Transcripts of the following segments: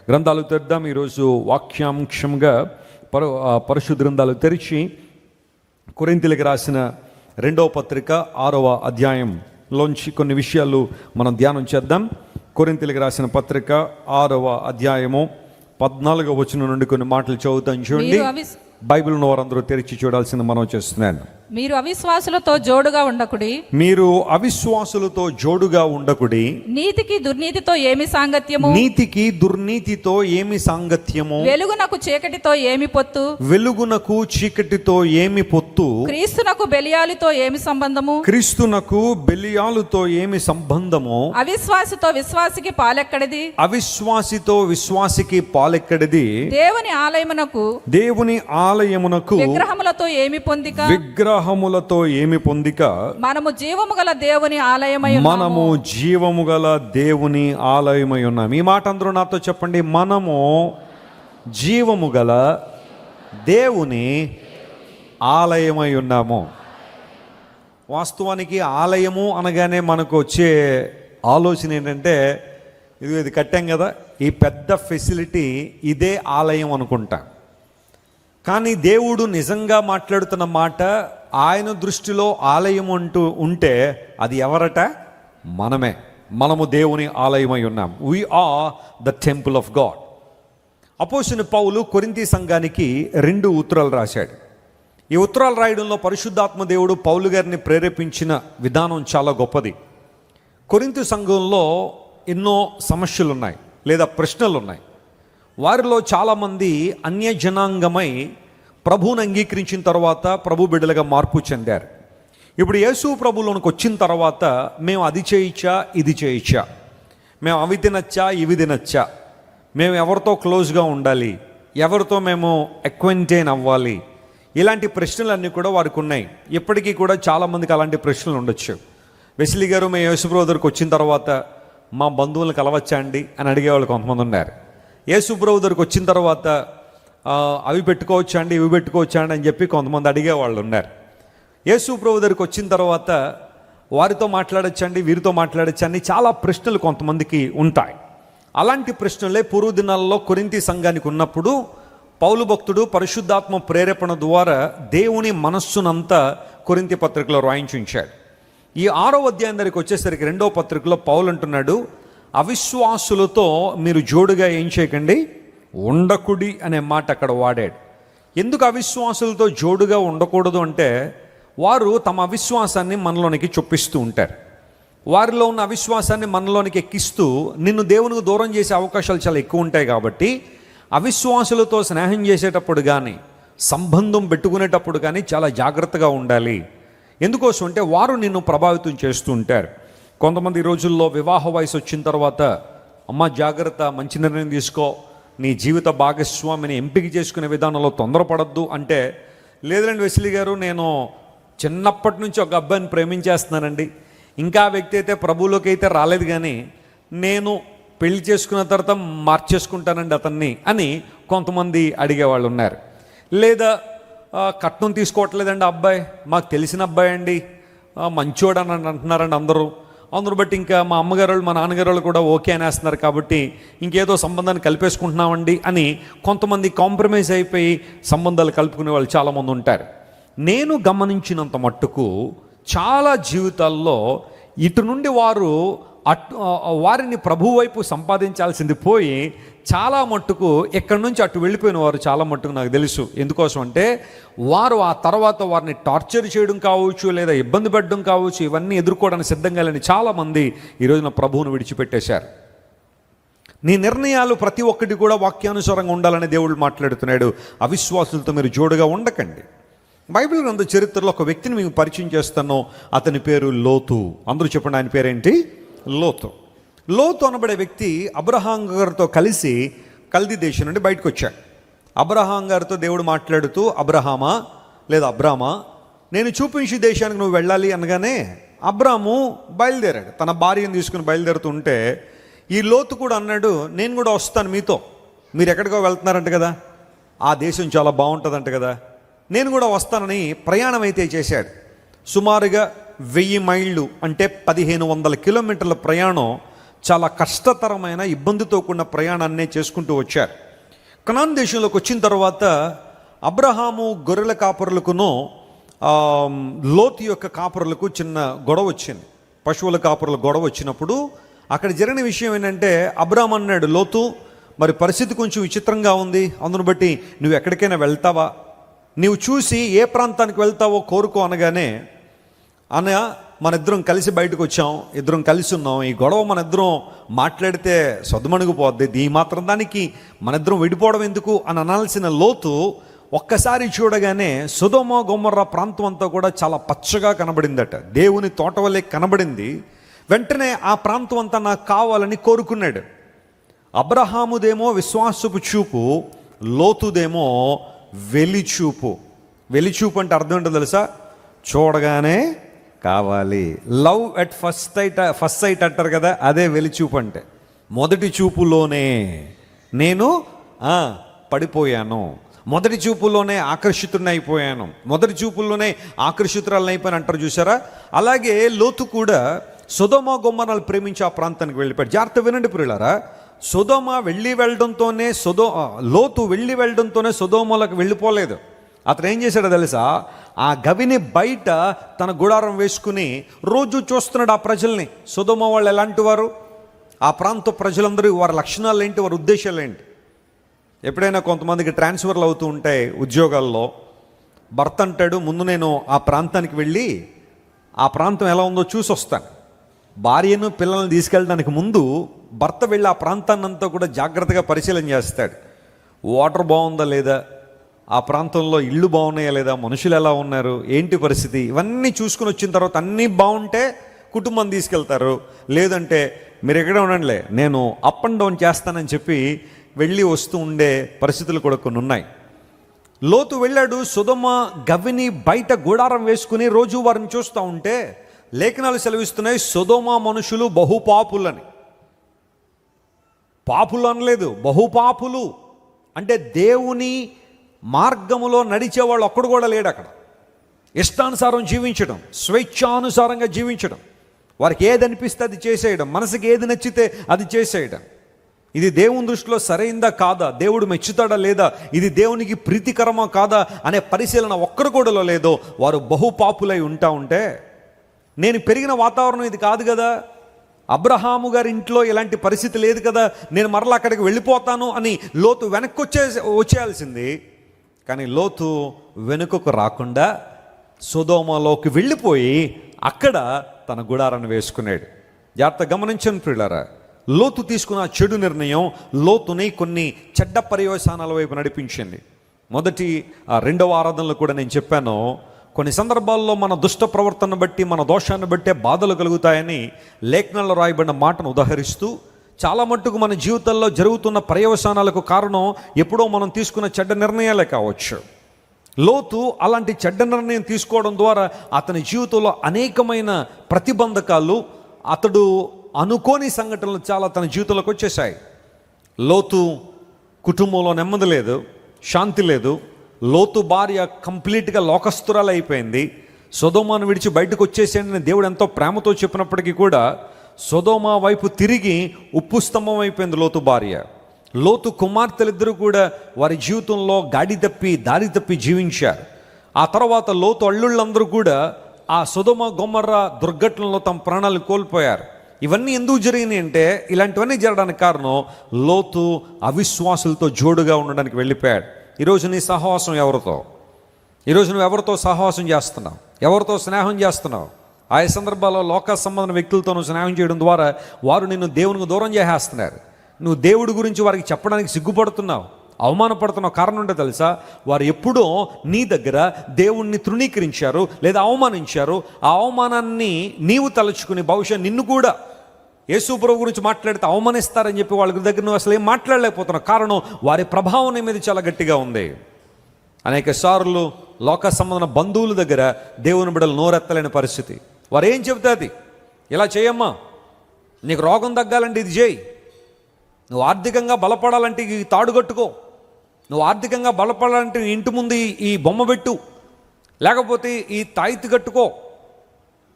గ్రంథాలు తెద్దాం. ఈరోజు వాక్యాంశంగా పరిశుద్ధ గ్రంథాలు తెరిచి కొరింథీయులకు రాసిన 2వ పత్రిక 6వ అధ్యాయంలోంచి కొన్ని విషయాలు మనం ధ్యానం చేద్దాం. కొరింథీయులకు రాసిన పత్రిక 6వ అధ్యాయము 14వ వచనం నుండి కొన్ని మాటలు చదువుతాం. చూడండి, బైబిల్ ఉన్న వారందరూ తెరిచి చూడాల్సింది మనం చేస్తున్నాను. మీరు అవిశ్వాసులతో జోడుగా ఉండకుడి, మీరు అవిశ్వాసులతో జోడుగా ఉండకుడి. నీతికి దుర్నీతితో ఏమి సాంగత్యము, నీతికి దుర్నీతితో ఏమి సాంగత్యము, వెలుగునకు చీకటితో ఏమి పొత్తు, వెలుగునకు చీకటితో ఏమి పొత్తు, క్రీస్తునకు బెలియాలుతో ఏమి సంబంధము, క్రీస్తునకు బెలియాలుతో ఏమి సంబంధము, అవిశ్వాసితో విశ్వాసికి పాలెక్కడిది, అవిశ్వాసితో విశ్వాసికి పాలెక్కడిది, దేవుని ఆలయమునకు విగ్రహములతో ఏమి పొందిక, విగ్రహములతో ఏమి పొందిక, మనము జీవము గల దేవుని ఆలయమై మనము జీవము గల దేవుని ఆలయమై ఉన్నాం. ఈ మాట అందరూ నాతో చెప్పండి. మనము జీవము గల దేవుని ఆలయమై ఉన్నాము. వాస్తవానికి ఆలయము అనగానే మనకు వచ్చే ఆలోచన ఏంటంటే, ఇది కట్టాం కదా, ఈ పెద్ద ఫెసిలిటీ ఇదే ఆలయం అనుకుంటా. కానీ దేవుడు నిజంగా మాట్లాడుతున్న మాట, ఆయన దృష్టిలో ఆలయం అంటూ ఉంటే అది ఎవరట? మనమే. మనము దేవుని ఆలయమై ఉన్నాం. we are the temple of God. అపోస్తలుడైన పౌలు కొరింథీ సంఘానికి 2 ఉత్తరాలు రాశాడు. ఈ ఉత్తరాలు రాయడంలో పరిశుద్ధాత్మ దేవుడు పౌలు గారిని ప్రేరేపించిన విధానం చాలా గొప్పది. కొరింథీ సంఘంలో ఎన్నో సమస్యలు ఉన్నాయి, లేదా ప్రశ్నలు ఉన్నాయి. వారిలో చాలామంది అన్యజనాంగమై ప్రభువుని అంగీకరించిన తర్వాత ప్రభు బిడ్డలుగా మార్పు చెందారు. ఇప్పుడు యేసు ప్రభువులోనికి వచ్చిన తర్వాత మేము అది చేయొచ్చా, ఇది చేయొచ్చా, మేము అవి తినచ్చా, ఇవి తినచ్చా, మేము ఎవరితో క్లోజ్గా ఉండాలి, ఎవరితో మేము అక్వెంటైన్ అవ్వాలి, ఇలాంటి ప్రశ్నలన్నీ కూడా వారికి ఉన్నాయి. ఇప్పటికీ కూడా చాలామందికి అలాంటి ప్రశ్నలు ఉండొచ్చు. వెస్లీ గారు, మేము యేసు ప్రభు దగ్గరికి వచ్చిన తర్వాత మా బంధువులను కలవచ్చా అండి అని అడిగేవాళ్ళు కొంతమంది ఉన్నారు. యేసు ప్రభు దగ్గరికి వచ్చిన తర్వాత అవి పెట్టుకోవచ్చా అండి, ఇవి పెట్టుకోవచ్చా అండి అని చెప్పి కొంతమంది అడిగేవాళ్ళు ఉన్నారు. యేసు ప్రభు దగ్గరికి వచ్చిన తర్వాత వారితో మాట్లాడచ్చండి, వీరితో మాట్లాడచ్చండి, చాలా ప్రశ్నలు కొంతమందికి ఉంటాయి. అలాంటి ప్రశ్నలే పూర్వ దినాల్లో కొరింథీ సంఘానికి ఉన్నప్పుడు పౌలు భక్తుడు పరిశుద్ధాత్మ ప్రేరేపణ ద్వారా దేవుని మనస్సునంతా కొరింథీ పత్రికలో రాయించుంచాడు. ఈ 6వ అధ్యాయం దగ్గరికి వచ్చేసరికి 2వ పత్రికలో పౌలు అంటున్నాడు, అవిశ్వాసులతో మీరు జోడుగా ఏం చేయకండి, ఉండకుడి అనే మాట అక్కడ వాడాడు. ఎందుకు అవిశ్వాసులతో జోడుగా ఉండకూడదు అంటే, వారు తమ అవిశ్వాసాన్ని మనలోనికి చొప్పిస్తూ ఉంటారు. వారిలో ఉన్న అవిశ్వాసాన్ని మనలోనికి ఎక్కిస్తూ నిన్ను దేవునికి దూరం చేసే అవకాశాలు చాలా ఎక్కువ ఉంటాయి. కాబట్టి అవిశ్వాసులతో స్నేహం చేసేటప్పుడు కానీ, సంబంధం పెట్టుకునేటప్పుడు కానీ చాలా జాగ్రత్తగా ఉండాలి. ఎందుకోసం అంటే వారు నిన్ను ప్రభావితం చేస్తూ ఉంటారు. కొంతమంది ఈ రోజుల్లో వివాహ వయసు వచ్చిన తర్వాత, అమ్మ జాగ్రత్త, మంచి నిర్ణయం తీసుకో, నీ జీవిత భాగస్వామిని ఎంపిక చేసుకునే విధానంలో తొందరపడద్దు అంటే, లేదండి వెస్లీ గారు, నేను చిన్నప్పటి నుంచి ఒక అబ్బాయిని ప్రేమించేస్తున్నానండి, ఇంకా ఆ వ్యక్తి అయితే ప్రభువులోకి అయితే రాలేదు, కానీ నేను పెళ్లి చేసుకున్న తర్వాత మార్చేసుకుంటానండి అతన్ని అని కొంతమంది అడిగేవాళ్ళు ఉన్నారు. లేదా కట్నం తీసుకోవట్లేదండి అబ్బాయి, మాకు తెలిసిన అబ్బాయి అండి, మంచోడు అని అంటున్నారండి అందరూ బట్టి ఇంకా మా అమ్మగారు వాళ్ళు, మా నాన్నగారు వాళ్ళు కూడా ఓకే అనేస్తున్నారు, కాబట్టి ఇంకేదో సంబంధాన్ని కలిపేసుకుంటున్నామండి అని కొంతమంది కాంప్రమైజ్ అయిపోయి సంబంధాలు కలుపుకునే వాళ్ళు చాలామంది ఉంటారు. నేను గమనించినంత మట్టుకు చాలా జీవితాల్లో ఇటు నుండి వారిని ప్రభు వైపు సంపాదించాల్సింది పోయి చాలా మట్టుకు ఎక్కడి నుంచి అటు వెళ్ళిపోయిన వారు చాలా మట్టుకు నాకు తెలుసు. ఎందుకోసం అంటే వారు ఆ తర్వాత వారిని టార్చర్ చేయడం కావచ్చు, లేదా ఇబ్బంది పెట్టడం కావచ్చు, ఇవన్నీ ఎదుర్కోవడానికి సిద్ధంగా లేని చాలామంది ఈరోజున ప్రభువును విడిచిపెట్టేశారు. నీ నిర్ణయాలు ప్రతి ఒక్కటి కూడా వాక్యానుసారంగా ఉండాలని దేవుడు మాట్లాడుతున్నాడు. అవిశ్వాసులతో మీరు జోడుగా ఉండకండి. బైబిల్ గ్రంథ చరిత్రలో ఒక వ్యక్తిని మీకు పరిచయం చేస్తాను. అతని పేరు లోతు. అందరూ చెప్పండి, ఆయన పేరేంటి? లోతు. లోతు అనబడే వ్యక్తి అబ్రహాం గారితో కలిసి కల్దీ దేశం నుండి బయటకు వచ్చాడు. అబ్రహాం గారితో దేవుడు మాట్లాడుతూ, అబ్రహామా లేదా అబ్రామా, నేను చూపించే దేశానికి నువ్వు వెళ్ళాలి అనగానే అబ్రాము బయలుదేరాడు. తన భార్యను తీసుకుని బయలుదేరుతుంటే ఈ లోతు కూడా అన్నాడు, నేను కూడా వస్తాను మీతో, మీరు ఎక్కడికో వెళ్తున్నారంట కదా, ఆ దేశం చాలా బాగుంటుందంట కదా, నేను కూడా వస్తానని ప్రయాణం అయితే చేశాడు. సుమారుగా 1000 మైళ్ళు అంటే 1500 కిలోమీటర్ల ప్రయాణం చాలా కష్టతరమైన ఇబ్బందితో కూడిన ప్రయాణాన్నే చేసుకుంటూ వచ్చారు. కనాన్ దేశంలోకి వచ్చిన తర్వాత అబ్రహాము గొర్రెల కాపరులకును లోతు యొక్క కాపరులకు చిన్న గొడవ వచ్చింది. పశువుల కాపరుల గొడవ వచ్చినప్పుడు అక్కడ జరిగిన విషయం ఏంటంటే, అబ్రహాం అన్నాడు, లోతు మరి పరిస్థితి కొంచెం విచిత్రంగా ఉంది, అందును బట్టి నువ్వు ఎక్కడికైనా వెళ్తావా, నీవు చూసి ఏ ప్రాంతానికి వెళ్తావో కోరుకో అనగానే, అన్నయ్య మన ఇద్దరం కలిసి బయటకు వచ్చాం, ఇద్దరం కలిసి ఉన్నాం, ఈ గొడవ మన ఇద్దరం మాట్లాడితే సొద్దుమణిగిపోద్ది, ఈ మాత్రం దానికి మన ఇద్దరం విడిపోవడం ఎందుకు అని అనాల్సిన లోతు ఒక్కసారి చూడగానే సొదొమ గొమొర్రా ప్రాంతం అంతా కూడా చాలా పచ్చగా కనబడిందట, దేవుని తోట వల్లే కనబడింది. వెంటనే ఆ ప్రాంతం అంతా నాకు కావాలని కోరుకున్నాడు. అబ్రహాముదేమో విశ్వాసపు చూపు, లోతుదేమో వెలిచూపు. వెలిచూపు అంటే అర్థం ఏంటో తెలుసా? చూడగానే కావాలి. లవ్ ఎట్ ఫస్ట్ సైట్ అంటారు కదా, అదే వెలిచూపు అంటే. మొదటి చూపులోనే నేను పడిపోయాను, మొదటి చూపులోనే ఆకర్షితుడిని అయిపోయాను, మొదటి చూపుల్లోనే ఆకర్షితురాలని అయిపోయాను అంటారు చూసారా. అలాగే లోతు కూడా సొదొమ గొమొర్రాను ప్రేమించి ఆ ప్రాంతానికి వెళ్ళిపోయాడు. జాగ్రత్త వినండి ప్రియులారా, సొదొమ లోతు వెళ్ళి వెళ్ళడంతోనే సొదొమలోకి వెళ్ళిపోలేదు. అతను ఏం చేశాడో తెలుసా? ఆ గవిని బయట తన గుడారం వేసుకుని రోజు చూస్తున్నాడు ఆ ప్రజల్ని. సొదొమ వాళ్ళు ఎలాంటి వారు, ఆ ప్రాంత ప్రజలందరూ వారి లక్షణాలు ఏంటి, వారి ఉద్దేశాలు ఏంటి. ఎప్పుడైనా కొంతమందికి ట్రాన్స్ఫర్లు అవుతూ ఉంటాయి ఉద్యోగాల్లో. భర్త అంటాడు, ముందు నేను ఆ ప్రాంతానికి వెళ్ళి ఆ ప్రాంతం ఎలా ఉందో చూసి వస్తాను. భార్యను పిల్లల్ని తీసుకెళ్ళడానికి ముందు భర్త వెళ్ళి ఆ ప్రాంతాన్ని అంతా కూడా జాగ్రత్తగా పరిశీలన చేస్తాడు. వాటర్ బాగుందా లేదా, ఆ ప్రాంతంలో ఇళ్ళు బాగున్నాయా లేదా, మనుషులు ఎలా ఉన్నారు, ఏంటి పరిస్థితి, ఇవన్నీ చూసుకుని వచ్చిన తర్వాత అన్నీ బాగుంటే కుటుంబం తీసుకెళ్తారు. లేదంటే మీరు ఎక్కడ ఉండండిలే, నేను అప్ అండ్ డౌన్ చేస్తానని చెప్పి వెళ్ళి వస్తూ ఉండే పరిస్థితులు కూడా కొన్ని ఉన్నాయి. లోతు వెళ్ళాడు, సొదొమ గవిని బయట గుడారం వేసుకుని రోజు వారిని చూస్తూ ఉంటే లేఖనాలు సెలవిస్తున్నాయి, సొదొమ మనుషులు బహుపాపులని. పాపులు అనలేదు, బహుపాపులు అంటే దేవుని మార్గములో నడిచేవాళ్ళు ఒక్కడు కూడా లేడు అక్కడ. ఇష్టానుసారం జీవించడం, స్వేచ్ఛానుసారంగా జీవించడం, వారికి ఏది అనిపిస్తే అది చేసేయడం, మనసుకి ఏది నచ్చితే అది చేసేయడం. ఇది దేవుని దృష్టిలో సరైందా కాదా, దేవుడు మెచ్చుతాడా లేదా, ఇది దేవునికి ప్రీతికరమా కాదా అనే పరిశీలన ఒక్కరు కూడా లేదో వారు బహుపాపులై ఉంటే, నేను పెరిగిన వాతావరణం ఇది కాదు కదా, అబ్రహాము గారి ఇంట్లో ఇలాంటి పరిస్థితి లేదు కదా, నేను మరలా అక్కడికి వెళ్ళిపోతాను అని లోతు వెనక్కి వచ్చేయాల్సింది. కానీ లోతు వెనుకకు రాకుండా సొదొమలోకి వెళ్ళిపోయి అక్కడ తన గుడారాన్ని వేసుకున్నాడు. జాగ్రత్త గమనించండి ప్రియులారా, లోతు తీసుకున్న చెడు నిర్ణయం లోతుని కొన్ని చెడ్డ పర్యవసానాల వైపు నడిపించింది. రెండవ ఆరాధనలో కూడా నేను చెప్పాను, కొన్ని సందర్భాల్లో మన దుష్ట ప్రవర్తన బట్టి, మన దోషాన్ని బట్టే బాధలు కలుగుతాయని లేఖనాల్లో రాయబడిన మాటను ఉదహరిస్తూ, చాలా మట్టుకు మన జీవితంలో జరుగుతున్న పర్యవసానాలకు కారణం ఎప్పుడో మనం తీసుకున్న చెడ్డ నిర్ణయాలే కావచ్చు. లోతు అలాంటి చెడ్డ నిర్ణయం తీసుకోవడం ద్వారా అతని జీవితంలో అనేకమైన ప్రతిబంధకాలు, అతడు అనుకోని సంఘటనలు చాలా తన జీవితంలోకి వచ్చేసాయి. లోతు కుటుంబంలో నెమ్మది లేదు, శాంతి లేదు. లోతు భార్య కంప్లీట్గా లోకస్తురాలు అయిపోయింది. సొదొమను విడిచి బయటకు వచ్చేసేయండి దేవుడు ఎంతో ప్రేమతో చెప్పినప్పటికీ కూడా సొదొమ వైపు తిరిగి ఉప్పు స్తంభం అయిపోయింది లోతు భార్య. లోతు కుమార్తెలిద్దరూ కూడా వారి జీవితంలో దారి తప్పి జీవించారు. ఆ తర్వాత లోతు అల్లుళ్ళందరూ కూడా ఆ సొదొమ గొమొర్రా దుర్ఘటనలో తమ ప్రాణాలు కోల్పోయారు. ఇవన్నీ ఎందుకు జరిగినాయి అంటే, ఇలాంటివన్నీ జరగడానికి కారణం లోతు అవిశ్వాసులతో జోడుగా ఉండడానికి వెళ్ళిపోయాడు. ఈరోజు నీ సహవాసం ఎవరితో? ఈరోజు నువ్వు ఎవరితో సహవాసం చేస్తున్నావు, ఎవరితో స్నేహం చేస్తున్నావు? ఆయా సందర్భాల్లో లోక సంబంధ వ్యక్తులతో నువ్వు స్నేహం చేయడం ద్వారా వారు నిన్ను దేవునికి దూరం చేసేస్తున్నారు. నువ్వు దేవుడి గురించి వారికి చెప్పడానికి సిగ్గుపడుతున్నావు, అవమానపడుతున్నావు. కారణం ఏంటో తెలుసా? వారు ఎప్పుడో నీ దగ్గర దేవుణ్ణి తృణీకరించారు లేదా అవమానించారు. ఆ అవమానాన్ని నీవు తలుచుకుని బహుశా నిన్ను కూడా యేసు ప్రభు గురించి మాట్లాడితే అవమానిస్తారని చెప్పి వాళ్ళ దగ్గర నువ్వు అసలు ఏం మాట్లాడలేకపోతున్నావు. కారణం వారి ప్రభావం నీ మీద చాలా గట్టిగా ఉంది. అనేక సార్లు లోక సంబంధమైన బంధువుల దగ్గర దేవుని బిడ్డలు నోరెత్తలేని పరిస్థితి. వారు ఏం చెబితే అది, ఇలా చేయమ్మా, నీకు రోగం తగ్గాలంటే ఇది చేయి, నువ్వు ఆర్థికంగా బలపడాలంటే ఈ తాడు కట్టుకో, నువ్వు ఆర్థికంగా బలపడాలంటే నీ ఇంటి ముందు ఈ బొమ్మ పెట్టు, లేకపోతే ఈ తాయితీ కట్టుకో,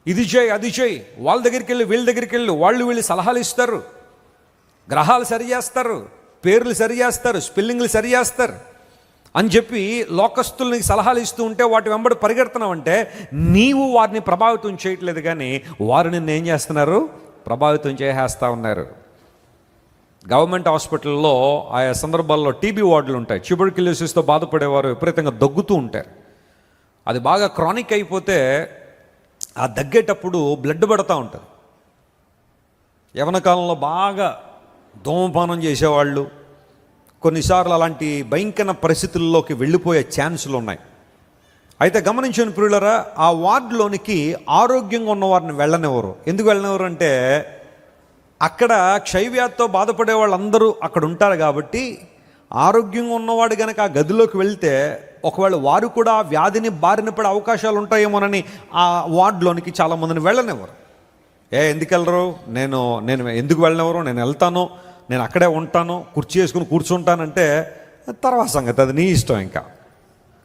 ఇది చేయి అది చేయి. వాళ్ళ దగ్గరికి వెళ్ళి వీళ్ళ దగ్గరికి వెళ్ళి వాళ్ళు వీళ్ళు సలహాలు ఇస్తారు. గ్రహాలు సరి చేస్తారు, పేర్లు సరి చేస్తారు, స్పెల్లింగ్లు సరి చేస్తారు అని చెప్పి లోకస్తుల్ని సలహాలు ఇస్తూ ఉంటే వాటి వెంబడి పరిగెడుతున్నావంటే నీవు వారిని ప్రభావితం చేయట్లేదు, కానీ వారు నిన్ను ఏం చేస్తున్నారు? ప్రభావితం చేసేస్తూ ఉన్నారు. గవర్నమెంట్ హాస్పిటల్లో ఆయా సందర్భాల్లో టీబీ వార్డులు ఉంటాయి. ట్యూబర్క్యులోసిస్తో బాధపడేవారు విపరీతంగా దగ్గుతూ ఉంటారు. అది బాగా క్రానిక్ అయిపోతే ఆ దగ్గేటప్పుడు బ్లడ్ పడుతూ ఉంటుంది. యవ్వన కాలంలో బాగా ధూమపానం చేసేవాళ్ళు కొన్నిసార్లు అలాంటి భయంకర పరిస్థితుల్లోకి వెళ్ళిపోయే ఛాన్సులు ఉన్నాయి. అయితే గమనించిన ప్రియులరా, ఆ వార్డులోనికి ఆరోగ్యంగా ఉన్నవారిని వెళ్ళనివ్వరు. ఎందుకు వెళ్ళనివ్వరు అంటే అక్కడ క్షయవ్యాధితో బాధపడే వాళ్ళందరూ అక్కడ ఉంటారు కాబట్టి, ఆరోగ్యంగా ఉన్నవాడు కనుక ఆ గదిలోకి వెళ్తే ఒకవేళ వారు కూడా ఆ వ్యాధిని బారిన పడే అవకాశాలు ఉంటాయేమోనని ఆ వార్డులోనికి చాలామందిని వెళ్ళనివ్వరు. ఎందుకు వెళ్ళరు? నేను ఎందుకు వెళ్ళనివ్వరు? నేను వెళ్తాను, నేను అక్కడే ఉంటాను, కుర్చీ వేసుకుని కూర్చుంటానంటే తర్వాత సంగతి, అది నీ ఇష్టం. ఇంకా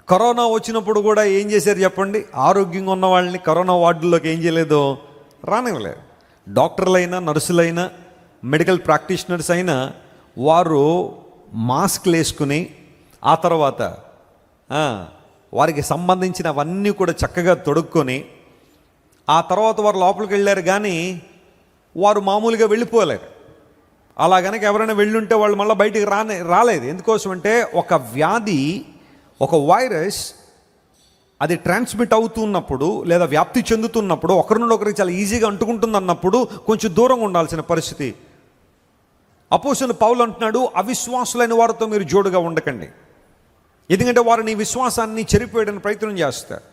కరోనా వచ్చినప్పుడు కూడా ఏం చేశారు చెప్పండి? ఆరోగ్యంగా ఉన్న వాళ్ళని కరోనా వార్డుల్లోకి ఏం చేయలేదు, రానివ్వలేదు. డాక్టర్లైనా, నర్సులైనా, మెడికల్ ప్రాక్టీషనర్స్ అయినా వారు మాస్క్లు వేసుకుని ఆ తర్వాత వారికి సంబంధించినవన్నీ కూడా చక్కగా తొడుక్కొని ఆ తర్వాత వారు లోపలికి వెళ్ళారు, కానీ వారు మామూలుగా వెళ్ళిపోలేరు. అలా కనుక ఎవరైనా వెళ్ళుంటే వాళ్ళు మళ్ళీ బయటికి రాలేదు. ఎందుకోసం అంటే ఒక వ్యాధి, ఒక వైరస్ అది ట్రాన్స్మిట్ అవుతున్నప్పుడు లేదా వ్యాప్తి చెందుతున్నప్పుడు ఒకరి నుండి ఒకరికి చాలా ఈజీగా అంటుకుంటుంది అన్నప్పుడు కొంచెం దూరంగా ఉండాల్సిన పరిస్థితి. అపోస్తలుడు పౌలు అంటున్నాడు, అవిశ్వాసులైన వారితో మీరు జోడుగా ఉండకండి. ఎందుకంటే వారు నీ విశ్వాసాన్ని చెరిపోయడానికి ప్రయత్నం చేస్తారు,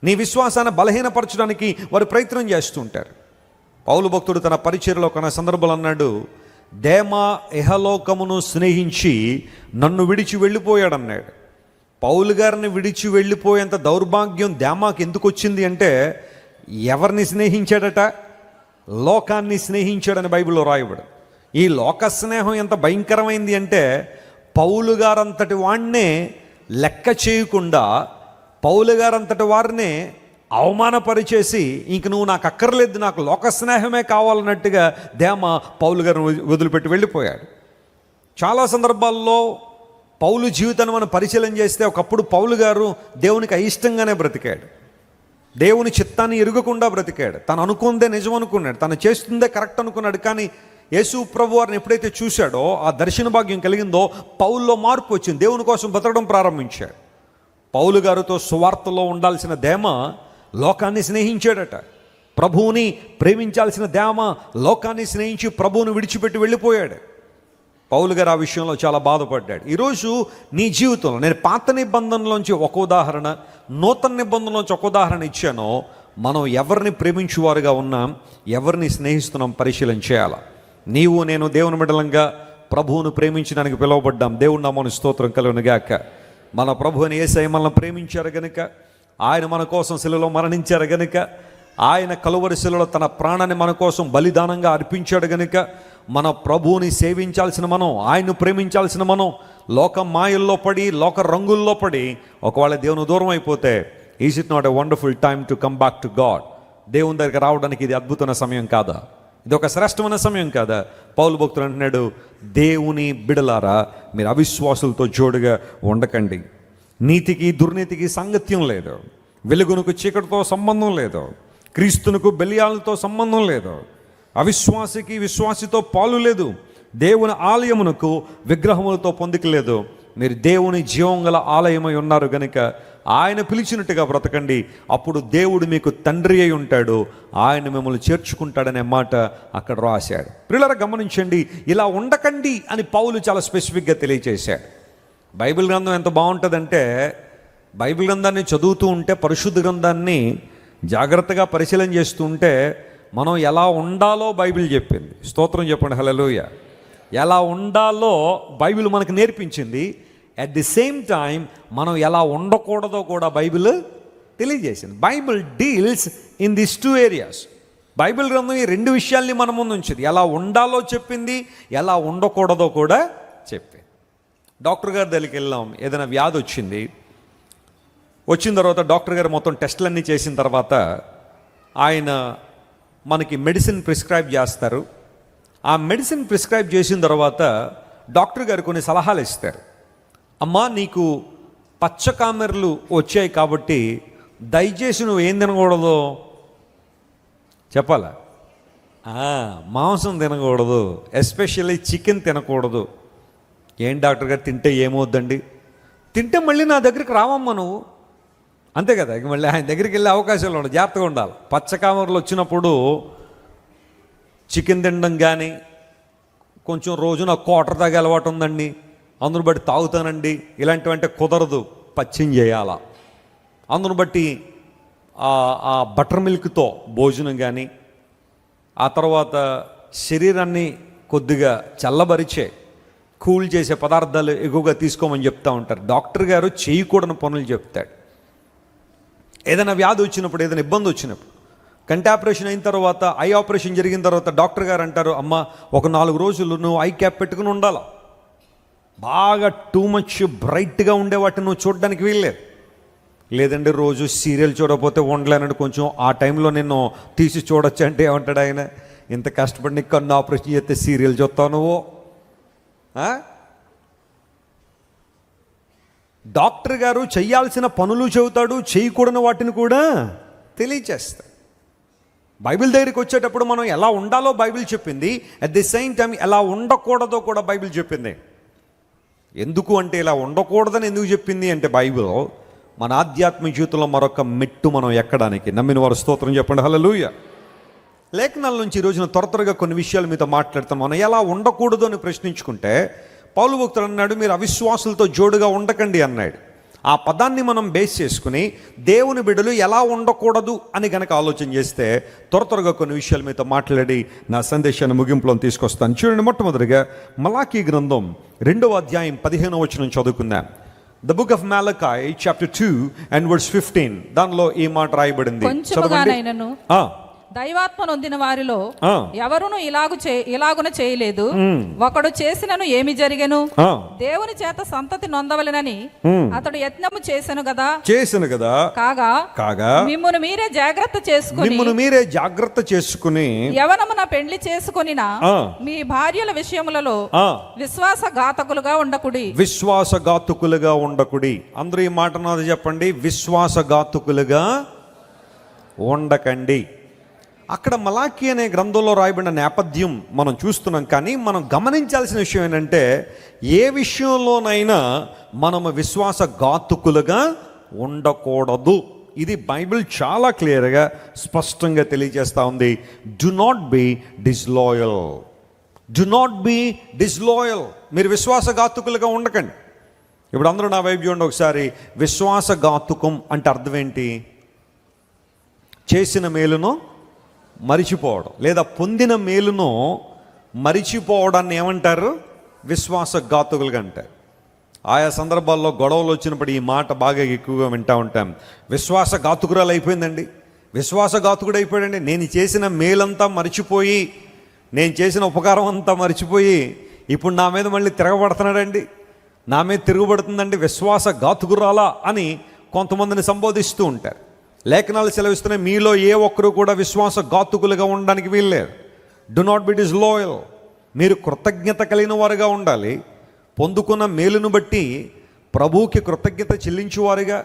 నీ విశ్వాసాన్ని బలహీనపరచడానికి వారు ప్రయత్నం చేస్తూ ఉంటారు. పౌలు భక్తుడు తన పరిచర్యలో కొన్న సందర్భంలో అన్నాడు, దేమా ఇహలోకమును స్నేహించి నన్ను విడిచి వెళ్ళిపోయాడన్నాడు. పౌలు గారిని విడిచి వెళ్ళిపోయేంత దౌర్భాగ్యం దేమాకి ఎందుకు వచ్చింది అంటే ఎవరిని స్నేహించాడట? లోకాన్ని స్నేహించాడని బైబిల్లో రాయబడు. ఈ లోక స్నేహం ఎంత భయంకరమైంది అంటే పౌలు గారంతటి వాడినే లెక్క చేయకుండా పౌలు గారంతటి వారినే అవమానపరిచేసి ఇంక నువ్వు నాకు అక్కర్లేదు, నాకు లోక స్నేహమే కావాలన్నట్టుగా దేమ పౌలు గారిని వదిలిపెట్టి వెళ్ళిపోయాడు. చాలా సందర్భాల్లో పౌలు జీవితాన్ని మనం పరిశీలన చేస్తే ఒకప్పుడు పౌలు గారు దేవునికి అయిష్టంగానే బ్రతికాడు, దేవుని చిత్తాన్ని ఎరుగకుండా బ్రతికాడు. తను అనుకుందే నిజం అనుకున్నాడు, తను చేస్తుందే కరెక్ట్ అనుకున్నాడు. కానీ యేసు ప్రభు వారిని ఎప్పుడైతే చూశాడో, ఆ దర్శన భాగ్యం కలిగిందో, పౌల్లో మార్పు వచ్చింది. దేవుని కోసం బతకడం ప్రారంభించాడు. పౌలు గారితో సువార్తలో ఉండాల్సిన దేమ లోకాన్ని స్నేహించాడట. ప్రభువుని ప్రేమించాల్సిన దేమ లోకాన్ని స్నేహించి ప్రభువుని విడిచిపెట్టి వెళ్ళిపోయాడు. పౌలు గారు ఆ విషయంలో చాలా బాధపడ్డాడు. ఈరోజు నీ జీవితంలో నేను పాత నిబంధనలోంచి ఒక ఉదాహరణ, నూతన నిబంధనలోంచి ఒక ఉదాహరణ ఇచ్చానో, మనం ఎవరిని ప్రేమించువారుగా ఉన్నాం, ఎవరిని స్నేహిస్తున్నాం పరిశీలన చేయాలి. నీవు నేను దేవుని బిడ్డలంగా ప్రభువును ప్రేమించడానికి పిలువబడ్డాం. దేవుని నామమున స్తోత్రం కలుగునుగాక. మన ప్రభువుని యేసయ్య మనల్ని ప్రేమించారు గనుక, ఆయన మన కోసం శిలువలో మరణించారు గనుక, ఆయన కలువరి శిలువలో తన ప్రాణాన్ని మన కోసం బలిదానంగా అర్పించాడు గనుక, మన ప్రభువుని సేవించాల్సిన మనం, ఆయన్ను ప్రేమించాల్సిన మనం లోక మాయల్లో పడి, లోక రంగుల్లో పడి ఒకవేళ దేవుని దూరం అయిపోతే, is it not a wonderful time to come back to God? దేవుని దగ్గరికి రావడానికి ఇది అద్భుతమైన సమయం కాదా? ఇది ఒక శ్రేష్టమైన సమయం కాదా? పౌలు భక్తుడు అంటున్నాడు, దేవుని బిడలారా మీరు అవిశ్వాసులతో జోడుగా ఉండకండి. నీతికి దుర్నీతికి సాంగత్యం లేదు, వెలుగునకు చీకటితో సంబంధం లేదు, క్రీస్తునకు బెలియాలతో సంబంధం లేదు, అవిశ్వాసికి విశ్వాసితో పాలు లేదు, దేవుని ఆలయమునకు విగ్రహములతో పొందిక లేదు. మీరు దేవుని జీవం గల ఆలయమై ఉన్నారు గనుక ఆయన పిలిచినట్టుగా బ్రతకండి. అప్పుడు దేవుడు మీకు తండ్రి అయి ఉంటాడు, ఆయన మిమ్మల్ని చేర్చుకుంటాడనే మాట అక్కడ రాశాడు. ప్రియులారా గమనించండి, ఇలా ఉండకండి అని పౌలు చాలా స్పెసిఫిక్గా తెలియజేశాడు. బైబిల్ గ్రంథం ఎంత బాగుంటుందంటే, బైబిల్ గ్రంథాన్ని చదువుతూ ఉంటే, పరిశుద్ధ గ్రంథాన్ని జాగ్రత్తగా పరిశీలన చేస్తూ ఉంటే మనం ఎలా ఉండాలో బైబిల్ చెప్పింది. స్తోత్రం చెప్పండి, హల్లెలూయా. ఎలా ఉండాలో బైబిల్ మనకు నేర్పించింది. అట్ ది సేమ్ టైం మనం ఎలా ఉండకూడదో కూడా బైబిల్ తెలియజేసింది. Bible deals in this two areas. Bible గ్రంథం ఈ రెండు విషయాల్ని మన ముందు ఉంచింది. ఎలా ఉండాలో చెప్పింది, ఎలా ఉండకూడదో కూడా చెప్పింది. డాక్టర్ గారి దగ్గరికి వెళ్ళాం, ఏదైనా వ్యాధి వచ్చిన తర్వాత డాక్టర్ గారు మొత్తం టెస్టులన్నీ చేసిన తర్వాత ఆయన మనకి మెడిసిన్ ప్రిస్క్రైబ్ చేస్తారు. ఆ మెడిసిన్ ప్రిస్క్రైబ్ చేసిన తర్వాత డాక్టర్ గారు కొన్ని సలహాలు ఇస్తారు. అమ్మా, నీకు పచ్చకామెర్లు వచ్చాయి కాబట్టి దయచేసి నువ్వు ఏం తినకూడదు చెప్పాలా? మాంసం తినకూడదు, ఎస్పెషల్లీ చికెన్ తినకూడదు. ఏం డాక్టర్ గారు, తింటే ఏమవుద్దండి? తింటే మళ్ళీ నా దగ్గరికి రావమ్మా నువ్వు, అంతే కదా. ఇక మళ్ళీ ఆయన దగ్గరికి వెళ్ళే అవకాశాలు ఉండవు, జాగ్రత్తగా ఉండాలి. పచ్చకామెర్లు వచ్చినప్పుడు చికెన్ తినడం కానీ, కొంచెం రోజు నాకు క్వార్టర్ తాగే అలవాటు ఉందండి, అందును బట్టి తాగుతానండి, ఇలాంటివంటే కుదరదు. పచ్చిం చేయాలా. అందును బట్టి ఆ బటర్ మిల్క్తో భోజనం కానీ, ఆ తర్వాత శరీరాన్ని కొద్దిగా చల్లబరిచే కూల్ చేసే పదార్థాలు ఎక్కువగా తీసుకోమని చెప్తూ ఉంటారు. డాక్టర్ గారు చేయకూడని పనులు చెప్తాడు. ఏదైనా వ్యాధి వచ్చినప్పుడు, ఏదైనా ఇబ్బంది వచ్చినప్పుడు, కంటి ఆపరేషన్ అయిన తర్వాత, ఐ ఆపరేషన్ జరిగిన తర్వాత డాక్టర్ గారు అంటారు, అమ్మ ఒక 4 రోజులు నువ్వు ఐ క్యాప్ పెట్టుకుని ఉండాలి. బాగా టూ మచ్ బ్రైట్గా ఉండే వాటిని నువ్వు చూడడానికి వీల్లేదు. లేదంటే రోజు సీరియల్ చూడకపోతే ఉండలేనంటే కొంచెం ఆ టైంలో నిన్ను తీసి చూడొచ్చు అంటే ఏమంటాడు ఆయన, ఇంత కష్టపడి నీకు కన్ను ఆపరేషన్ చేస్తే సీరియల్ చూస్తావు నువ్వు. డాక్టర్ గారు చేయాల్సిన పనులు చెబుతాడు, చేయకూడని వాటిని కూడా తెలియచేస్తాడు. బైబిల్ దగ్గరికి వచ్చేటప్పుడు మనం ఎలా ఉండాలో బైబిల్ చెప్పింది, అట్ ది సేమ్ టైం ఎలా ఉండకూడదో కూడా బైబిల్ చెప్పింది. ఎందుకు అంటే, ఇలా ఉండకూడదని ఎందుకు చెప్పింది అంటే, బైబిల్ మన ఆధ్యాత్మిక జీవితంలో మరొక మెట్టు మనం ఎక్కడానికి. నమ్మిన వారు స్తోత్రం చెప్పండి, హల్లెలూయా. లేఖనాల నుంచి ఈ రోజున త్వరగా కొన్ని విషయాలు మీతో మాట్లాడతాం. మనం ఎలా ఉండకూడదు అని ప్రశ్నించుకుంటే, పౌలు భక్తుడు అన్నాడు, మీరు అవిశ్వాసులతో జోడుగా ఉండకండి అన్నాడు. ఆ పదాన్ని మనం బేస్ చేసుకుని దేవుని బిడ్డలు ఎలా ఉండకూడదు అని గనక ఆలోచన చేస్తే త్వరగా కొన్ని విషయాలు మీతో మాట్లాడి నా సందేశాన్ని ముగింపులో తీసుకొస్తాను. చూడండి, మొట్టమొదటిగా మలాకీ గ్రంథం 2వ అధ్యాయం 15వ వచనం చదువుకుందాం. The book of Malachi chapter 2 and verse 15. దానిలో ఈ మాట రాయబడింది. కొంచెముగానైనను దైవాత్మ నొందిన వారిలో ఎవరును ఇలాగున చేయలేదు. ఒకడు చేసినను ఏమి జరిగెను? దేవుని చేత సంతతి నొందవలెనని అతడు యత్నము చేసెను కదా. కాగా మిమ్మును మీరే జాగ్రత్త చేసుకుని యవనమున పెండ్లి చేసుకొనిన మీ భార్యల విషయములలో విశ్వాసఘాతకులుగా ఉండకుడి. అందరూ ఈ మాట నాది చెప్పండి, విశ్వాసఘాతకులుగా ఉండకండి. అక్కడ మలాకీ అనే గ్రంథంలో రాయబడిన నేపథ్యం మనం చూస్తున్నాం. కానీ మనం గమనించాల్సిన విషయం ఏంటంటే, ఏ విషయంలోనైనా మనము విశ్వాసఘాతుకులుగా ఉండకూడదు. ఇది బైబిల్ చాలా క్లియర్గా స్పష్టంగా తెలియజేస్తూ ఉంది. Do not be disloyal. మీరు విశ్వాసఘాతుకులుగా ఉండకండి. ఇప్పుడు అందరూ నా వైపు చూడండి ఒకసారి. విశ్వాసఘాతుకం అంటే అర్థం ఏంటి? చేసిన మేలును మరిచిపోవడం, లేదా పొందిన మేలును మరిచిపోవడాన్ని ఏమంటారు? విశ్వాసఘాతుకులుగా అంటారు. ఆయా సందర్భాల్లో గొడవలు వచ్చినప్పుడు ఈ మాట బాగా ఎక్కువగా వింటూ ఉంటాం. విశ్వాసఘాతుకురాలు అయిపోయిందండి, విశ్వాసఘాతుకుడు అయిపోయాడండి. నేను చేసిన మేలంతా మరిచిపోయి, నేను చేసిన ఉపకారం అంతా మరిచిపోయి ఇప్పుడు నా మీద మళ్ళీ తిరగబడుతున్నాడండి, నా మీద తిరుగుబడుతుందండి, విశ్వాసఘాతుకురాలా అని కొంతమందిని సంబోధిస్తూ ఉంటారు. లేఖనాలు సెలవిస్తున్నాయి, మీలో ఏ ఒక్కరు కూడా విశ్వాసఘాతుకులుగా ఉండడానికి వీల్లేదు. Do not be disloyal. మీరు కృతజ్ఞత కలిగిన వారుగా ఉండాలి. పొందుకున్న మేలును బట్టి ప్రభువుకి కృతజ్ఞత చెల్లించేవారుగా,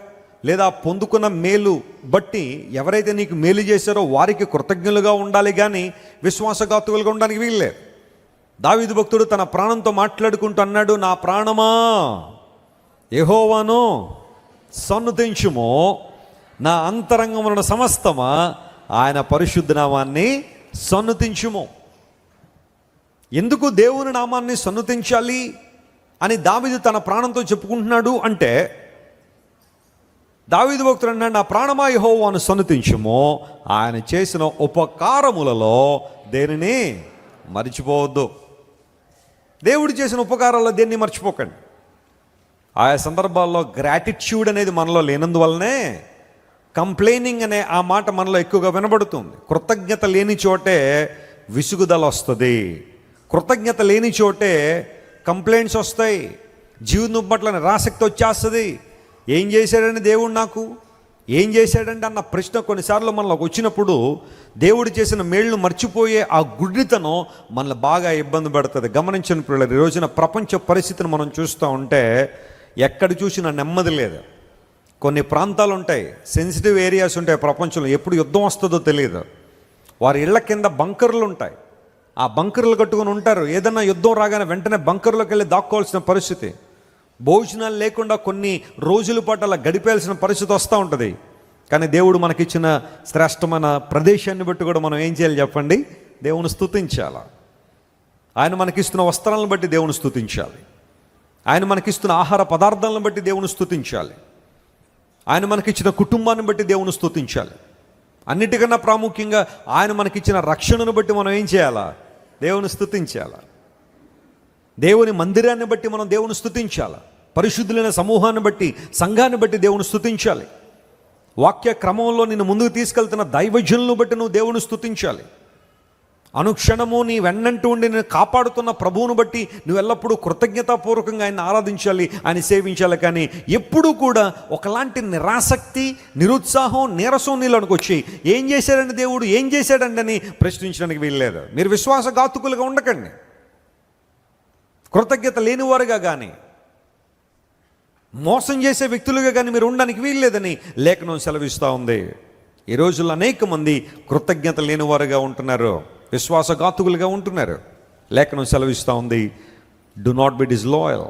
లేదా పొందుకున్న మేలు బట్టి ఎవరైతే నీకు మేలు చేశారో వారికి కృతజ్ఞులుగా ఉండాలి. కానీ విశ్వాసఘాతుకులుగా ఉండడానికి వీల్లేదు. దావీదు భక్తుడు తన ప్రాణంతో మాట్లాడుకుంటూ అన్నాడు, నా ప్రాణమా యెహోవాను సన్నుతించుము, నా అంతరంగమున సమస్తమా ఆయన పరిశుద్ధ నామాన్ని సన్నుతించుము. ఎందుకు దేవుని నామాన్ని సన్నుతించాలి అని దావీదు తన ప్రాణంతో చెప్పుకుంటున్నాడు అంటే, దావీదు భక్తుడు అన్నాడు, నా ప్రాణమా యెహోవాను సన్నుతించుము, ఆయన చేసిన ఉపకారములలో దేనిని మర్చిపోవద్దు. దేవుడు చేసిన ఉపకారాల్లో దేన్ని మర్చిపోకండి. ఆయా సందర్భాల్లో గ్రాటిట్యూడ్ అనేది మనలో లేనందువల్లనే కంప్లైనింగ్ అనే ఆ మాట మనలో ఎక్కువగా వినబడుతుంది. కృతజ్ఞత లేని చోటే విసుగుదల వస్తుంది, కృతజ్ఞత లేని చోటే కంప్లైంట్స్ వస్తాయి, జీవితం పట్ల నిరాసక్తి వచ్చేస్తుంది. ఏం చేశాడని దేవుడు నాకు, ఏం చేశాడంటే అన్న ప్రశ్న కొన్నిసార్లు మనలోకి వచ్చినప్పుడు దేవుడు చేసిన మేళ్లు మర్చిపోయే ఆ గుడ్డితనం మనల్ని బాగా ఇబ్బంది పెడుతుంది. గమనించండి పిల్లలు, ఈ రోజున ప్రపంచ పరిస్థితిని మనం చూస్తూ ఉంటే ఎక్కడ చూసినా నెమ్మది లేదు. కొన్ని ప్రాంతాలు ఉంటాయి, సెన్సిటివ్ ఏరియాస్ ఉంటాయి ప్రపంచంలో, ఎప్పుడు యుద్ధం వస్తుందో తెలియదు. వారి ఇళ్ల కింద బంకర్లు ఉంటాయి, ఆ బంకర్లు కట్టుకుని ఉంటారు. ఏదన్నా యుద్ధం రాగానే వెంటనే బంకర్లోకి వెళ్ళి దాక్కోవాల్సిన పరిస్థితి, భోజనాలు లేకుండా కొన్ని రోజుల పాటు అలా గడిపేయాల్సిన పరిస్థితి వస్తూ ఉంటుంది. కానీ దేవుడు మనకిచ్చిన శ్రేష్టమైన ప్రదేశాన్ని బట్టి కూడా మనం ఏం చేయాలి చెప్పండి? దేవుని స్తుతించాలి. ఆయన మనకిస్తున్న వస్త్రాలను బట్టి దేవుని స్తుతించాలి. ఆయన మనకిస్తున్న ఆహార పదార్థాలను బట్టి దేవుని స్తుతించాలి. ఆయన మనకిచ్చిన కుటుంబాన్ని బట్టి దేవుని స్తుతించాలి. అన్నిటికన్నా ప్రాముఖ్యంగా ఆయన మనకిచ్చిన రక్షణను బట్టి మనం ఏం చేయాలా? దేవుని స్తుతించాలి. దేవుని మందిరాన్ని బట్టి మనం దేవుని స్తుతించాలి. పరిశుద్ధులైన సమూహాన్ని బట్టి, సంఘాన్ని బట్టి దేవుని స్తుతించాలి. వాక్య క్రమంలో నిన్ను ముందుకు తీసుకెళ్తున్న దైవజనులను బట్టి నువ్వు దేవుని స్తుతించాలి. అనుక్షణము నీ వెన్నంటూ ఉండి నేను కాపాడుతున్న ప్రభువును బట్టి నువ్వు ఎల్లప్పుడూ కృతజ్ఞతాపూర్వకంగా ఆయన ఆరాధించాలి, ఆయన సేవించాలి. కానీ ఎప్పుడూ కూడా ఒకలాంటి నిరాసక్తి, నిరుత్సాహం, నీరసం నీళ్ళకి వచ్చి ఏం చేశాడండి దేవుడు, ఏం చేశాడండి అని ప్రశ్నించడానికి వీల్లేదు. మీరు విశ్వాసఘాతుకులుగా ఉండకండి, కృతజ్ఞత లేనివారుగా కానీ, మోసం చేసే వ్యక్తులుగా కానీ మీరు ఉండడానికి వీల్లేదని లేఖనం సెలవిస్తూ ఉంది. ఈ రోజుల్లో అనేక మంది కృతజ్ఞత లేనివారుగా ఉంటున్నారు, విశ్వాసఘాతుకులుగా ఉంటున్నారు. లేఖనం సెలవిస్తూ ఉంది, డు నాట్ బి డిస్లాయల్.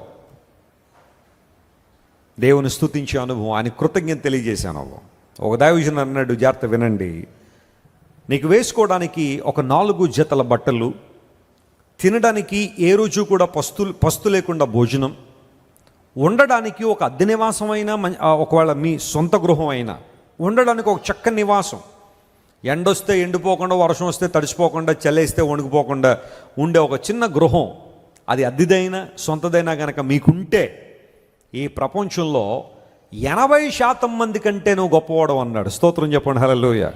దేవుని స్తుతించే అనుభవం, ఆయన కృతజ్ఞత తెలియజేసే అనుభవం. ఒక దైవజనుడు అన్నాడు, జాగ్రత్త వినండి, నీకు వేసుకోవడానికి ఒక 4 జతల బట్టలు, తినడానికి ఏ రోజు కూడా పస్తు లేకుండా భోజనం, ఉండడానికి ఒక అద్దె నివాసం అయినా, ఒకవేళ మీ సొంత గృహం అయినా ఉండడానికి ఒక చక్కని నివాసం, ఎండొస్తే ఎండిపోకుండా, వర్షం వస్తే తడిసిపోకుండా, చలేస్తే వణికిపోకుండా ఉండే ఒక చిన్న గృహం, అది అద్దెదైనా సొంతదైనా కనుక మీకుంటే ఈ ప్రపంచంలో 80% మంది కంటే నువ్వు గొప్పవాడు అన్నాడు. స్తోత్రం చెప్పండి, హల్లెలూయా.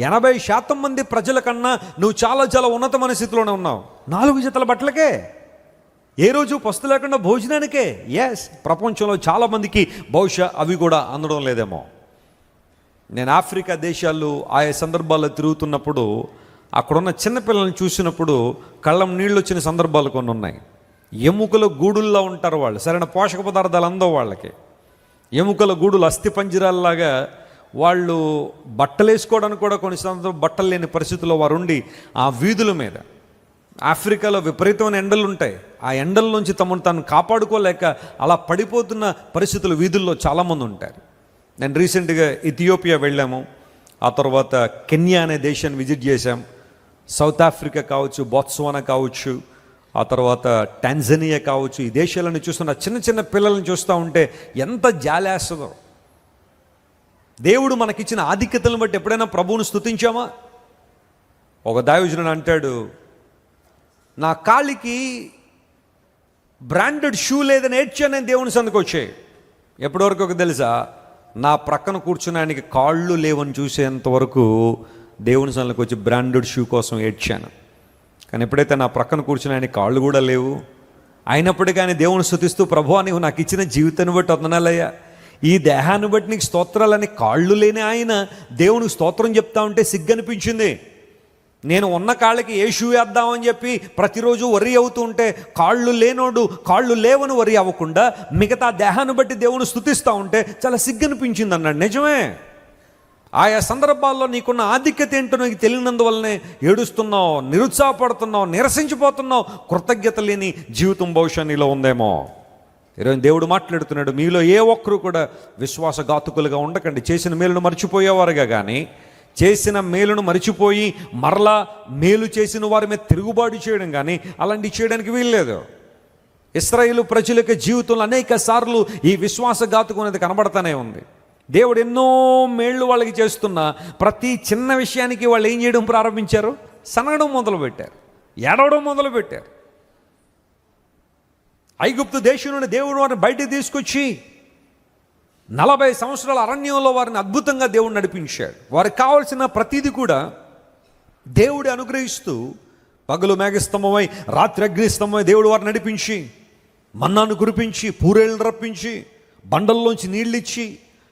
80% మంది ప్రజల కన్నా నువ్వు చాలా చాలా ఉన్నతమైన స్థితిలోనే ఉన్నావు. 4 జతల బట్టలకే, ఏ రోజు పస్తు లేకుండా భోజనానికే. ఎస్, ప్రపంచంలో చాలామందికి బహుశా అవి కూడా అందడం లేదేమో. నేను ఆఫ్రికా దేశాలు ఆయా సందర్భాల్లో తిరుగుతున్నప్పుడు అక్కడున్న చిన్నపిల్లల్ని చూసినప్పుడు కళ్ళం నీళ్ళు వచ్చిన సందర్భాలు కొన్ని ఉన్నాయి. ఎముకల గూడుల్లో ఉంటారు వాళ్ళు, సరైన పోషక పదార్థాలు అందవు వాళ్ళకి. ఎముకల గూడులు అస్థిపంజరాల్లాగా వాళ్ళు బట్టలు వేసుకోవడానికి కూడా కొన్ని సందర్భాలు బట్టలు లేని పరిస్థితుల్లో వారు ఉండి ఆ వీధుల మీద, ఆఫ్రికాలో విపరీతమైన ఎండలు ఉంటాయి, ఆ ఎండల నుంచి తమను తాను కాపాడుకోలేక అలా పడిపోతున్న పరిస్థితులు వీధుల్లో చాలామంది ఉంటారు. నేను రీసెంట్గా ఇథియోపియా వెళ్ళాము, ఆ తర్వాత కెన్యా అనే దేశాన్ని విజిట్ చేశాం. సౌత్ ఆఫ్రికా కావచ్చు, బొత్స్వానా కావచ్చు, ఆ తర్వాత టాంజానియా కావచ్చు. ఈ దేశాలను చూస్తున్న చిన్న చిన్న పిల్లల్ని చూస్తూ ఉంటే ఎంత జాలేస్తుందో. దేవుడు మనకిచ్చిన ఆధిక్యతలను బట్టి ఎప్పుడైనా ప్రభువును స్తుతించామా? ఒక దైవజనుడు అంటాడు, నా కాలికి బ్రాండెడ్ షూ లేదని ఏడ్చాను నేను దేవుని సందుకు వచ్చాయి. ఎప్పటివరకు ఒక తెలుసా, నా ప్రక్కన కూర్చుని ఆయనకి కాళ్ళు లేవని చూసేంతవరకు దేవుని సందుకు వచ్చి బ్రాండెడ్ షూ కోసం ఏడ్చాను. కానీ ఎప్పుడైతే నా ప్రక్కన కూర్చుని ఆయన కాళ్ళు కూడా లేవు, అయినప్పటికీ ఆయన దేవుని స్తుతిస్తూ, ప్రభువా నీవు నాకు ఇచ్చిన జీవితాన్ని బట్టి వందనాలయ్యా, ఈ దేహాన్ని బట్టి నీకు స్తోత్రాలని కాళ్ళు లేని ఆయన దేవునికి స్తోత్రం చెప్తా ఉంటే సిగ్గనిపించింది. నేను ఉన్న కాళ్ళకి ఏ షూ వేద్దామని చెప్పి ప్రతిరోజు వరి అవుతూ ఉంటే కాళ్ళు లేనోడు కాళ్ళు లేవని వరి అవ్వకుండా మిగతా దేహాన్ని బట్టి దేవుని స్తుతిస్తూ ఉంటే చాలా సిగ్గనిపించింది అన్నాడు. నిజమే, ఆయా సందర్భాల్లో నీకున్న ఆధిక్యత ఏంటో నీకు తెలియనందువల్లనే ఏడుస్తున్నావు, నిరుత్సాహపడుతున్నావు, నిరసించిపోతున్నావు. కృతజ్ఞత లేని జీవితం బహుశా నీలో ఉందేమో. ఈరోజు దేవుడు మాట్లాడుతున్నాడు, మీలో ఏ ఒక్కరు కూడా విశ్వాసఘాతుకులుగా ఉండకండి. చేసిన మేలును మర్చిపోయేవారుగా కానీ, చేసిన మేలును మరిచిపోయి మరలా మేలు చేసిన వారి మీద తిరుగుబాటు చేయడం కానీ అలాంటివి చేయడానికి వీల్లేదు. ఇశ్రాయేలు ప్రజల యొక్క జీవితంలో అనేక సార్లు ఈ విశ్వాసఘాతుకం అనేది కనబడతానే ఉంది. దేవుడు ఎన్నో మేళ్ళు వాళ్ళకి చేస్తున్నా ప్రతి చిన్న విషయానికి వాళ్ళు ఏం చేయడం ప్రారంభించారు? సనగడం మొదలుపెట్టారు, ఏడవడం మొదలుపెట్టారు. ఐగుప్తు దేశం నుండి దేవుడు వారిని బయటికి తీసుకొచ్చి 40 సంవత్సరాల అరణ్యంలో వారిని అద్భుతంగా దేవుడు నడిపించాడు. వారికి కావాల్సిన ప్రతిదీ కూడా దేవుడు అనుగ్రహిస్తూ, పగలు మేఘస్తంభమై రాత్రి అగ్నిస్తంభమై దేవుడు వారిని నడిపించి, మన్నాను కురిపించి, పూరేళ్ళను రప్పించి, బండల్లోంచి నీళ్ళిచ్చి,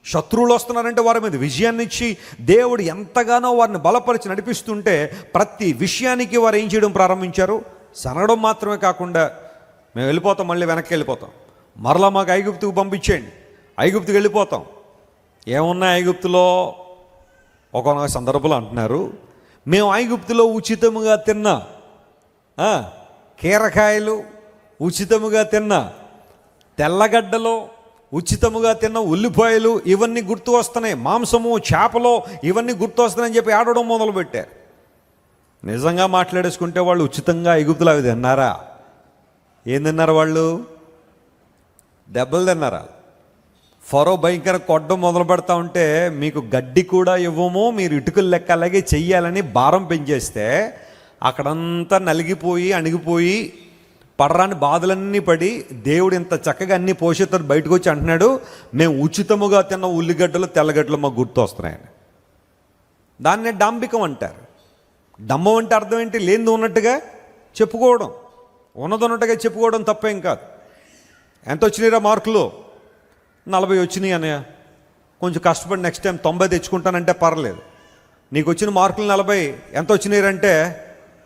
శత్రువులు వస్తున్నారంటే వారి మీద విజయాన్ని ఇచ్చి దేవుడు ఎంతగానో వారిని బలపరిచి నడిపిస్తుంటే ప్రతి విషయానికి వారు ఏం చేయడం ప్రారంభించారు? సనగడం మాత్రమే కాకుండా మేము వెళ్ళిపోతాం, మళ్ళీ వెనక్కి వెళ్ళిపోతాం, మరలా మాకు ఐగుప్తుకు పంపించేయండి, ఐగుప్తుకు వెళ్ళిపోతాం. ఏమున్నాయి ఐగుప్తులో? ఒక సందర్భంలో అంటున్నారు, మేము ఐగుప్తులో ఉచితముగా తిన్న కీరకాయలు, ఉచితముగా తిన్న తెల్లగడ్డలో, ఉచితముగా తిన్న ఉల్లిపాయలు, ఇవన్నీ గుర్తు వస్తున్నాయి, మాంసము, చేపలు ఇవన్నీ గుర్తు వస్తున్నాయని చెప్పి ఆడడం మొదలుపెట్టారు. నిజంగా మాట్లాడేసుకుంటే వాళ్ళు ఉచితంగా ఐగుప్తులు అవి తిన్నారా? ఏం తిన్నారు వాళ్ళు? దెబ్బలు తిన్నారా? ఫరో భయంకర కొట్టడం మొదలు పెడతా ఉంటే మీకు గడ్డి కూడా ఇవ్వము, మీరు ఇటుకలు లెక్క అలాగే చెయ్యాలని భారం పెంచేస్తే అక్కడంతా నలిగిపోయి అణిగిపోయి పడరాని బాధలన్నీ పడి దేవుడు ఇంత చక్కగా అన్ని పోషితాలు బయటకు వచ్చి అంటున్నాడు, మేము ఉచితముగా తిన్న ఉల్లిగడ్డలు తెల్లగడ్డలు మాకు గుర్తు వస్తున్నాయని. దాన్నే డాంబికం అంటారు. డమ్మం అంటే అర్థం ఏంటి? లేనిది ఉన్నట్టుగా చెప్పుకోవడం, ఉన్నది ఉన్నట్టుగా చెప్పుకోవడం తప్పేం కాదు. ఎంత వచ్చినాయిరా మార్కులు? 40 వచ్చినాయి అన్నయ్య, కొంచెం కష్టపడి నెక్స్ట్ టైం 90 తెచ్చుకుంటానంటే పర్లేదు. నీకు వచ్చిన మార్కులు 40, ఎంత వచ్చినాయంటే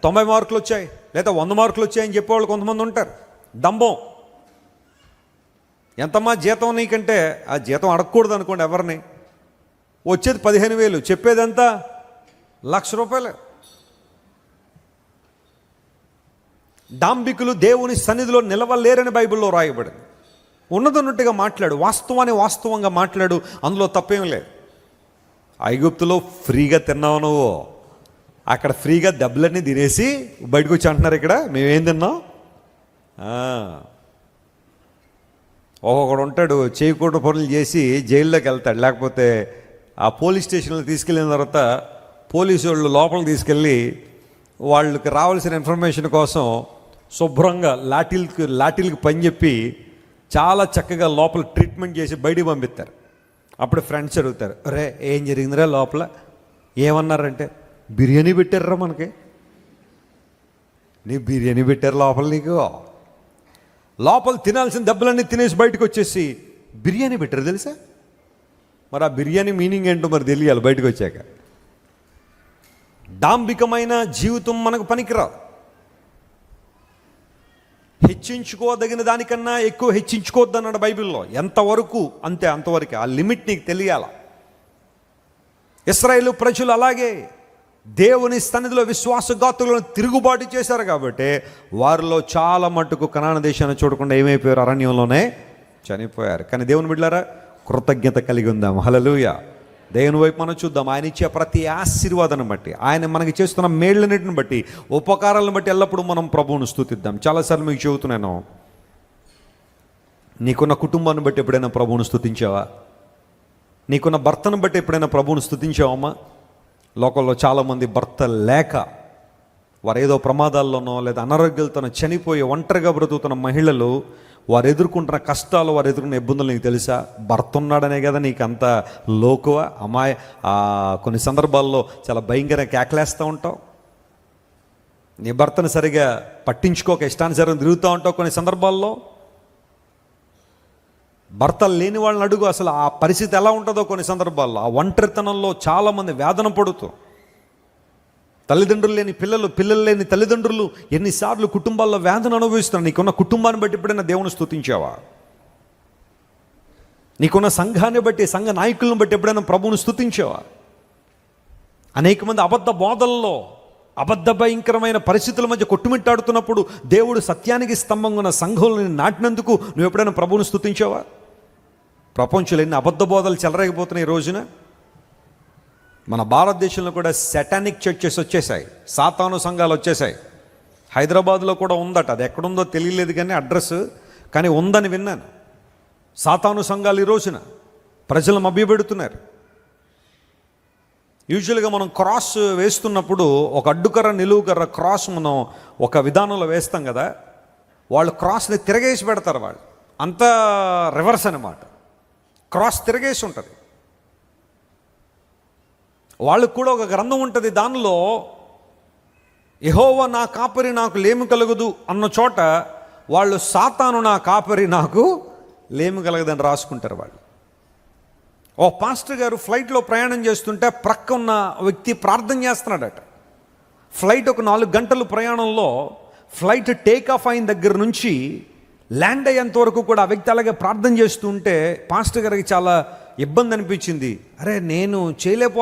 90 మార్కులు వచ్చాయి లేదా 100 మార్కులు వచ్చాయని చెప్పేవాళ్ళు కొంతమంది ఉంటారు. డంబం. ఎంతమ్మా జీతం నీకంటే ఆ జీతం అడగకూడదు అనుకోండి ఎవరిని. వచ్చేది 15,000, చెప్పేదంతా ₹1,00,000. డాంబికులు దేవుని సన్నిధిలో నిలవలేరని బైబిల్లో రాయబడింది. ఉన్నదన్నట్టుగా మాట్లాడు, వాస్తవాన్ని వాస్తవంగా మాట్లాడు, అందులో తప్పేం లేదు. ఐగుప్తులో ఫ్రీగా తిన్నావు నువ్వు, అక్కడ ఫ్రీగా దెబ్బలన్నీ తినేసి బయటకు వచ్చి అంటున్నారు ఇక్కడ మేమేం తిన్నాం. ఒక్కొక్కడు ఉంటాడు చేయకూడని పనులు చేసి జైల్లోకి వెళ్తాడు, లేకపోతే ఆ పోలీస్ స్టేషన్లో తీసుకెళ్ళిన తర్వాత పోలీసు వాళ్ళు లోపలికి తీసుకెళ్ళి వాళ్ళకి రావాల్సిన ఇన్ఫర్మేషన్ కోసం శుభ్రంగా లాఠీలకి పని చెప్పి చాలా చక్కగా లోపల ట్రీట్మెంట్ చేసి బయటికి పంపిస్తారు. అప్పుడు ఫ్రెండ్స్ అడుగుతారు, అరే ఏం జరిగిందిరా లోపల? ఏమన్నారంటే బిర్యానీ పెట్టారా మనకి. నీ బిర్యానీ పెట్టారు లోపల, నీకు లోపల తినాల్సిన దెబ్బలన్నీ తినేసి బయటకు వచ్చేసి బిర్యానీ పెట్టారు తెలుసా. మరి ఆ బిర్యానీ మీనింగ్ ఏంటో మరి తెలియాలి బయటకు వచ్చాక. డాంబికమైన జీవితం మనకు పనికిరాదు. హెచ్చించుకోదగిన దానికన్నా ఎక్కువ హెచ్చించుకోవద్దు అన్నాడు బైబిల్లో. ఎంతవరకు అంతే అంతవరకు, ఆ లిమిట్ నీకు తెలియాల. ఇశ్రాయేలు ప్రజలు అలాగే దేవుని సన్నిధిలో విశ్వాసఘాతులను తిరుగుబాటు చేశారు కాబట్టి వారిలో చాలా మట్టుకు కనాన దేశాన్ని చూడకుండా ఏమైపోయారు? అరణ్యంలోనే చనిపోయారు. కానీ దేవుని బిడ్డలారా, కృతజ్ఞత కలిగి ఉందాం. హల్లెలూయా. దేవుని వైపు మనం చూద్దాం. ఆయన ఇచ్చే ప్రతి ఆశీర్వాదాన్ని బట్టి, ఆయన మనకి చేస్తున్న మేళ్ళన్నిటిని బట్టి, ఉపకారాలను బట్టి ఎల్లప్పుడూ మనం ప్రభువును స్తుతిద్దాం. చాలాసార్లు మీకు చెబుతున్నాను, నీకున్న కుటుంబాన్ని బట్టి ఎప్పుడైనా ప్రభువును స్తుతించావా? నీకున్న భర్తను బట్టి ఎప్పుడైనా ప్రభువును స్తుతించావమ్మా? లోకంలో చాలామంది భర్త లేక వారు ఏదో ప్రమాదాల్లోనో లేదా అనారోగ్యాలతోనో చనిపోయి ఒంటరిగా బ్రతుకుతున్న మహిళలు, వారు ఎదుర్కొంటున్న కష్టాలు, వారు ఎదుర్కొన్న ఇబ్బందులు నీకు తెలుసా? భర్త ఉన్నాడనే కదా నీకు అంత లోకువ కొన్ని సందర్భాల్లో చాలా భయంకరంగా కేకలేస్తూ ఉంటావు. నీ భర్తను సరిగా పట్టించుకోక ఇష్టానుసారం తిరుగుతూ ఉంటావు. కొన్ని సందర్భాల్లో భర్త లేని వాళ్ళని అడుగు, అసలు ఆ పరిస్థితి ఎలా ఉంటుందో. కొన్ని సందర్భాల్లో ఆ ఒంటరితనంలో చాలామంది వేదన పడుతూ, తల్లిదండ్రులు లేని పిల్లలు, పిల్లలు లేని తల్లిదండ్రులు ఎన్నిసార్లు కుటుంబాల్లో వేదన అనుభవిస్తున్నారు. నీకున్న కుటుంబాన్ని బట్టి ఎప్పుడైనా దేవుని స్తుతించావా? నీకున్న సంఘాన్ని బట్టి, సంఘ నాయకులను బట్టి ఎప్పుడైనా ప్రభువును స్తుతించావా? అనేక మంది అబద్ధ బోధల్లో, అబద్ధ భయంకరమైన పరిస్థితుల మధ్య కొట్టుమిట్టాడుతున్నప్పుడు దేవుడు సత్యానికి స్తంభంగా ఉన్న సంఘంలో నాటినందుకు నువ్వు ఎప్పుడైనా ప్రభువును స్తుతించావా? ప్రపంచంలో ఎన్ని అబద్ధ బోధలు చెలరేగిపోతున్నాయి ఈ రోజున. మన భారతదేశంలో కూడా సెటానిక్ చర్చెస్ వచ్చేసాయి, సాతాను సంఘాలు వచ్చేసాయి. హైదరాబాద్లో కూడా ఉందట, అది ఎక్కడుందో తెలియలేదు కానీ అడ్రస్, కానీ ఉందని విన్నాను. సాతాను సంఘాలు ఈ రోజున ప్రజలు మభ్యపెడుతున్నారు. యూజువల్గా మనం క్రాస్ వేస్తున్నప్పుడు ఒక అడ్డుకర్ర నిలువుకర్ర క్రాస్ మనం ఒక విధానంలో వేస్తాం కదా, వాళ్ళు క్రాస్ని తిరగేసి పెడతారు. వాళ్ళు అంతా రివర్స్ అన్నమాట. క్రాస్ తిరగేసి ఉంటుంది. వాళ్ళకు కూడా ఒక గ్రంథం ఉంటుంది, దానిలో యెహోవా నా కాపరి నాకు లేమి కలగదు అన్న చోట వాళ్ళు సాతాను నా కాపరి నాకు లేమి కలగదని రాసుకుంటారు. ఓ పాస్టర్ గారు ఫ్లైట్లో ప్రయాణం చేస్తుంటే ప్రక్క ఉన్న వ్యక్తి ప్రార్థన చేస్తున్నాడట. ఫ్లైట్ ఒక 4 గంటలు ప్రయాణంలో ఫ్లైట్ టేక్ ఆఫ్ అయిన దగ్గర నుంచి ల్యాండ్ అయ్యేంత వరకు కూడా ఆ వ్యక్తి అలాగే ప్రార్థన చేస్తుంటే పాస్టర్ గారికి చాలా ఇబ్బంది అనిపించింది. అరే నేను చేయలేకపోతున్నాను